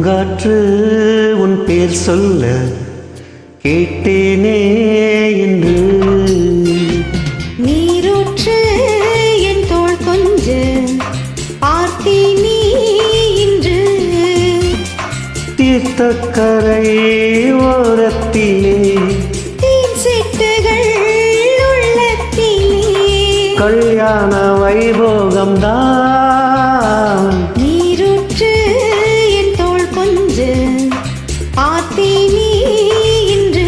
பூங்காற்று உன் பேர் சொல்ல கேட்டேனே என்று. நீரூற்று என் தோள் கொஞ்ச பார்த்தேனே இன்று. தீர்த்தக்கரை ஓரத்திலே தேன் சிட்டுகள் உள்ளத்திலே கல்யாண வைபோகம்தான். நீரூற்று என் தோள் கொஞ்ச பார்த்தேனே இன்று.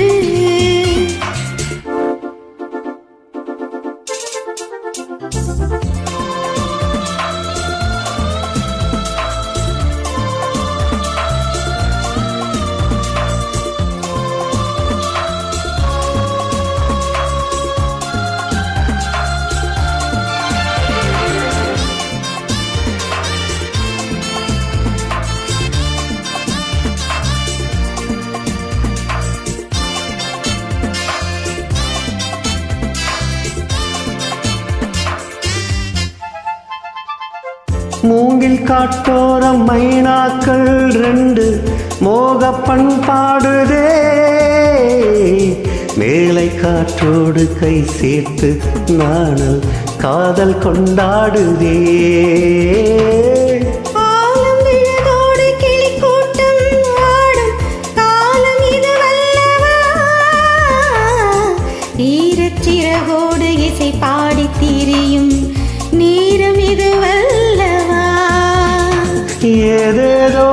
மூங்கில் காட்டோரம் மைனாக்கள் ரெண்டு மோக பண்பாடுதே. மேலை காற்றோடு கை சேர்த்து நாணல் காதல் கொண்டாடுதே. ஈரச்சிறகோடு இசை பாடி திரியும் நேரம் இதுவல்லவா. ஏதேதோ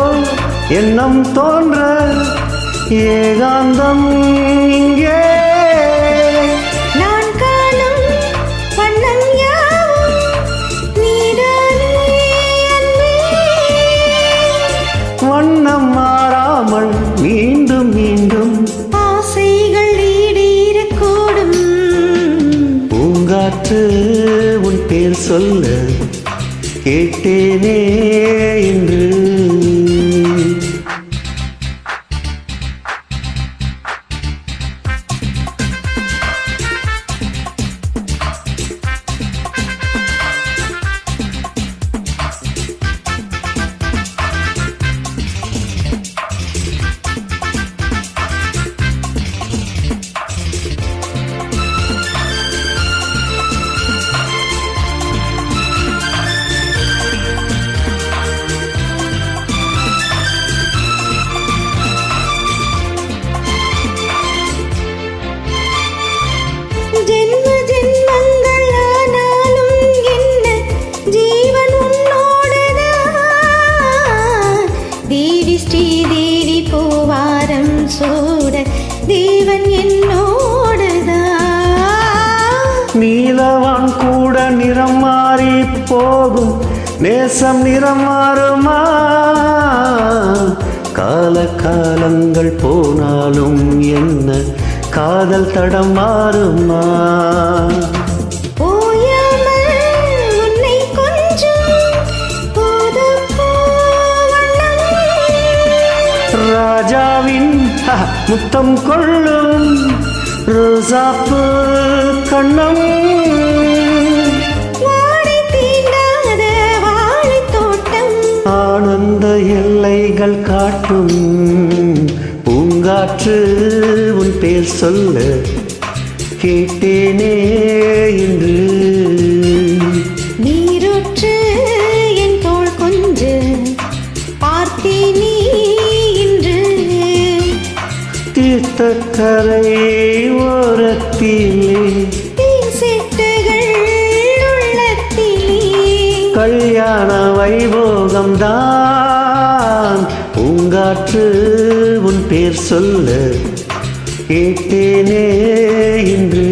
எண்ணம் தோன்ற ஏகாந்தம் இங்கே. நான் காணும் வண்ணம் யாவும் நீதானே அன்பே. வண்ணம் மாறாமல் மீண்டும் மீண்டும் ஆசைகள் ஈடேறக்கூடும். பூங்காற்று உன் பேர் சொல்ல கேட்டேனே என்று. ஜென்ம ஜென்மங்கள் ஆனாலும் என்ன ஜீவன் உன்னோடுதான். தேவி ஸ்ரீதேவி பூவாரம் சூட தேவன் என்னோடுதான். நீலவான் கூட நிறம் மாறி போகும் நேசம் நிறம் மாறுமா. கால காலங்கள் போனாலும் என்ன காதல் தடம் மாறுமா. ஓயாமல் உன்னை கொஞ்சம் ராஜாவின் முத்தம் கொள்ளும் ரோசாப்பு கண்ணம். வாடை தீண்டாத வாழைத் தோட்டம் ஆனந்த எல்லைகள் காட்டும். பூங்காற்று உன் பேர் சொல்ல கேட்டேனே என்று. நீரூற்று என் தோள் கொஞ்ச பார்த்தேனே இன்று. தீர்த்தக்கரை ஓரத்திலே தேன் சிட்டுகள் உள்ளத்திலே கல்யாண வைபோகம்தான். பூங்காற்று உன் பேர் சொல்ல கேட்டேனே என்று.